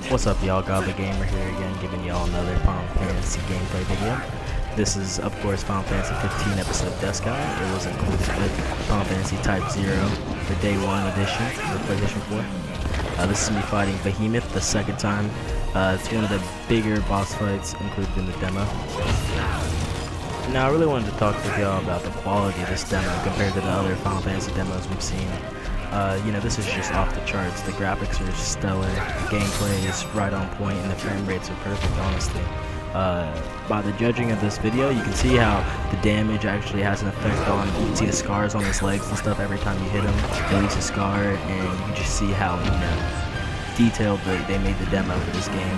What's up, y'all? Gawdleh Gamer here again, giving y'all another Final Fantasy gameplay video. This is, of course, Final Fantasy 15 episode Duscae. It was included with Final Fantasy Type 0, the Day 1 edition for PlayStation 4. This is me fighting Behemoth the second time. It's one of the bigger boss fights included in the demo. Now, I really wanted to talk with y'all about the quality of this demo compared to the other Final Fantasy demos we've seen. This is just off the charts. The graphics are stellar, the gameplay is right on point, and the frame rates are perfect, honestly. By the judging of this video, you can see how the damage actually has an effect on, you can see the scars on his legs and stuff every time you hit him. It leaves a scar, and you can just see how, detailed they made the demo for this game.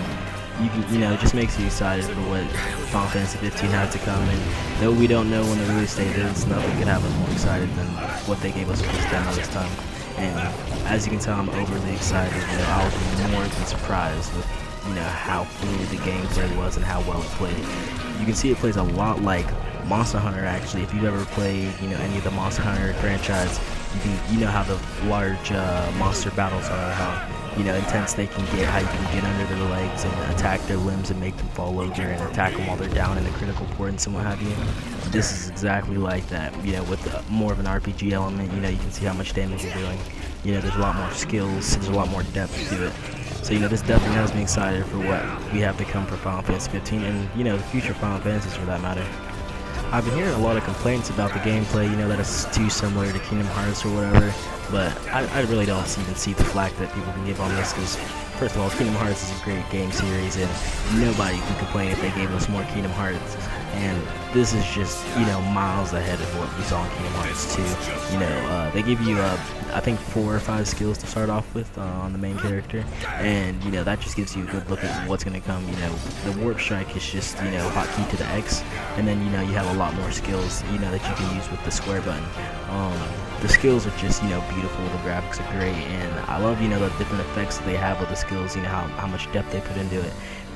It just makes you excited for what Final Fantasy 15 has to come, and though we don't know when the release date is, nothing could have us more excited than what they gave us for this demo this time. And as you can tell, I'm overly excited. I was more than surprised with, how fluid the gameplay was and how well it played. You can see it plays a lot like Monster Hunter, actually. If you've ever played, any of the Monster Hunter franchise, you know how the large monster battles are, how intense they can get, how you can get under their legs and attack their limbs and make them fall over and attack them while they're down in the critical points and what have you. This is exactly like that, with more of an RPG element. You can see how much damage you're doing. There's a lot more skills, there's a lot more depth to it. So, this definitely has me excited for what we have to come for Final Fantasy 15 and, the future Final Fantasies for that matter. I've been hearing a lot of complaints about the gameplay, that it's too similar to Kingdom Hearts or whatever, but I really don't even see the flack that people can give on this, because first of all, Kingdom Hearts is a great game series, and nobody can complain if they gave us more Kingdom Hearts, and this is just, miles ahead of what we saw in Kingdom Hearts 2. They give you, I think 4 or 5 skills to start off with on the main character, and, that just gives you a good look at what's going to come. The Warp Strike is just, hotkey to the X, and then, you have a lot more skills, that you can use with the square button. The skills are just, beautiful, the graphics are great, and I love, the different effects that they have with the skills, how much depth they put into it.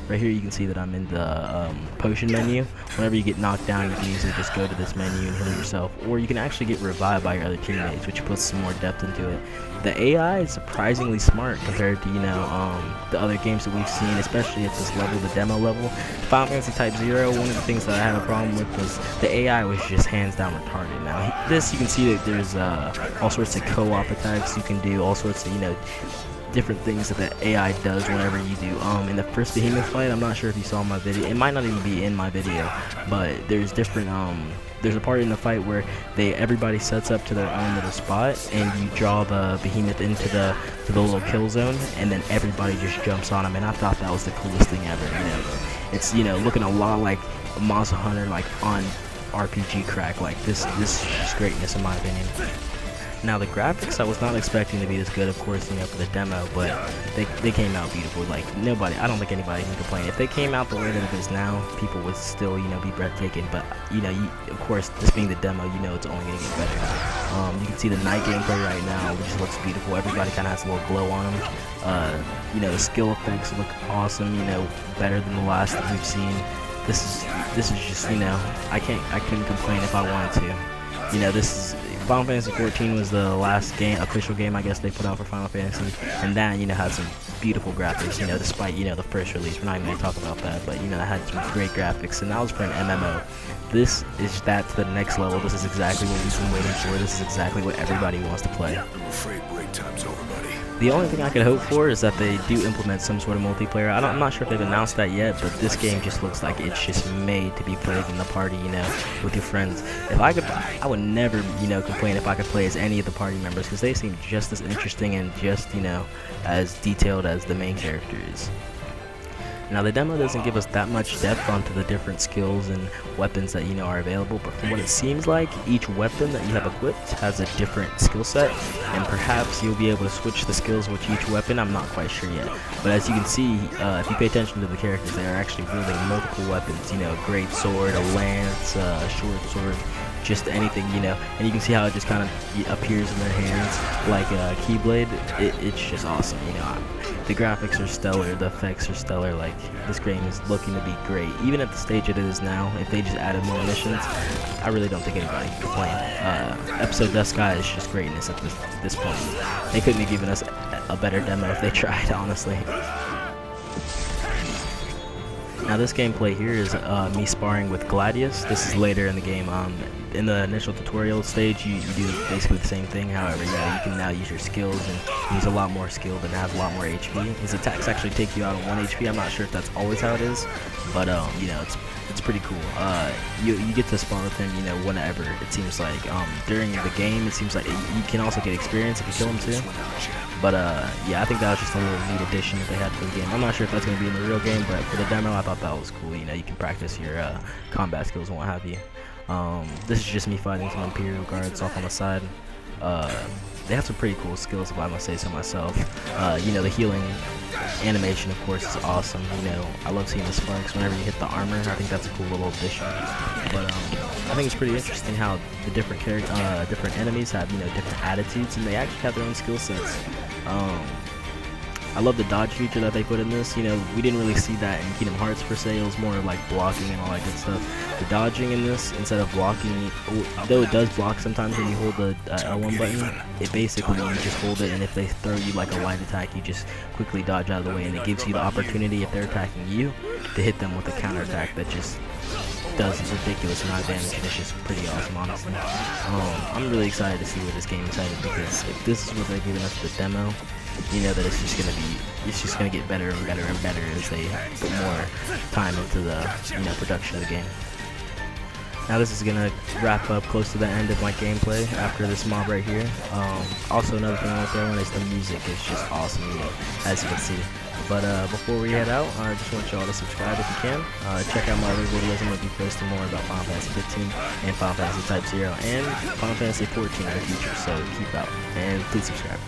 Right here you can see that I'm in the potion menu. Whenever you get knocked down, you can easily just go to this menu and heal yourself, or you can actually get revived by your other teammates, which puts some more depth into it. The AI is surprisingly smart compared to, the other games that we've seen, especially at this level, the demo level. Final Fantasy Type 0, one of the things that I had a problem with was the AI was just hands down retarded. Now, this, you can see that there's all sorts of co-op attacks you can do, all sorts of, different things that the AI does whenever you do. In the first Behemoth fight, I'm not sure if you saw my video, it might not even be in my video, but there's different, there's a part in the fight where everybody sets up to their own little spot, and you draw the Behemoth into the little kill zone, and then everybody just jumps on him, and I thought that was the coolest thing ever. It's, looking a lot like Monster Hunter, like on RPG crack. Like this is just greatness in my opinion. Now, the graphics, I was not expecting to be this good, of course, for the demo, but they came out beautiful. Like, I don't think anybody can complain. If they came out the way that it is now, people would still, be breathtaking, but, of course, this being the demo, it's only going to get better. You can see the night gameplay right now, which looks beautiful. Everybody kind of has a little glow on them. The skill effects look awesome, better than the last that we've seen. This is just, I couldn't complain if I wanted to. Final Fantasy 14 was the last official game, I guess, they put out for Final Fantasy, and that, had some beautiful graphics, despite, the first release. We're not even going to talk about that, but, that had some great graphics, and that was for an MMO. This is that to the next level. This is exactly what we've been waiting for. This is exactly what everybody wants to play. I'm afraid break time's over, buddy. The only thing I could hope for is that they do implement some sort of multiplayer. I'm not sure if they've announced that yet, but this game just looks like it's just made to be played in the party, with your friends. If I could, I would never, complain if I could play as any of the party members, because they seem just as interesting and just, as detailed as the main character is. Now, the demo doesn't give us that much depth onto the different skills and weapons that, are available, but from what it seems like, each weapon that you have equipped has a different skill set, and perhaps you'll be able to switch the skills with each weapon. I'm not quite sure yet, but as you can see, if you pay attention to the characters, they are actually wielding multiple weapons, a great sword, a lance, a short sword, just anything, and you can see how it just kind of appears in their hands like a keyblade. It's just awesome, The graphics are stellar, the effects are stellar. Like, this game is looking to be great. Even at the stage it is now, if they just added more missions, I really don't think anybody can complain. Episode Duscae is just greatness at this point. They couldn't have given us a better demo if they tried, honestly. Now this gameplay here is me sparring with Gladius. This is later in the game. In the initial tutorial stage, you do basically the same thing. However, you can now use your skills and use a lot more skill and have a lot more HP. His attacks actually take you out on 1 HP. I'm not sure if that's always how it is, but it's pretty cool. You get to spawn with him, whenever it seems like. During the game, it seems like you can also get experience if you kill him too. But yeah, I think that was just a little neat addition that they had for the game. I'm not sure if that's going to be in the real game, but for the demo, I thought that was cool. You can practice your combat skills and what have you. This is just me fighting some Imperial guards off on the side. They have some pretty cool skills, if I must say so myself. The healing animation, of course, is awesome. I love seeing the sparks whenever you hit the armor. I think that's a cool little addition. But I think it's pretty interesting how the different enemies have different attitudes, and they actually have their own skill sets. I love the dodge feature that they put in this. We didn't really see that in Kingdom Hearts per se. It was more like blocking and all that good stuff. The dodging in this, instead of blocking, though it does block sometimes when you hold the L1 button, it basically, you just hold it, and if they throw you like a light attack, you just quickly dodge out of the way, and it gives you the opportunity, if they're attacking you, to hit them with a counterattack that just does a ridiculous amount of damage, and it's just pretty awesome, honestly. I'm really excited to see where this game is headed, because if this is what they're giving us the demo, that it's just gonna get better and better and better as they put more time into the production of the game. Now this is gonna wrap up close to the end of my gameplay after this mob right here. Also another thing I want to throw in is the music is just awesome, as you can see. But before we head out, I just want y'all to subscribe if you can. Check out my other videos. I'm going to be posting more about Final Fantasy 15 and Final Fantasy Type 0 and Final Fantasy 14 in the future, so keep out and please subscribe.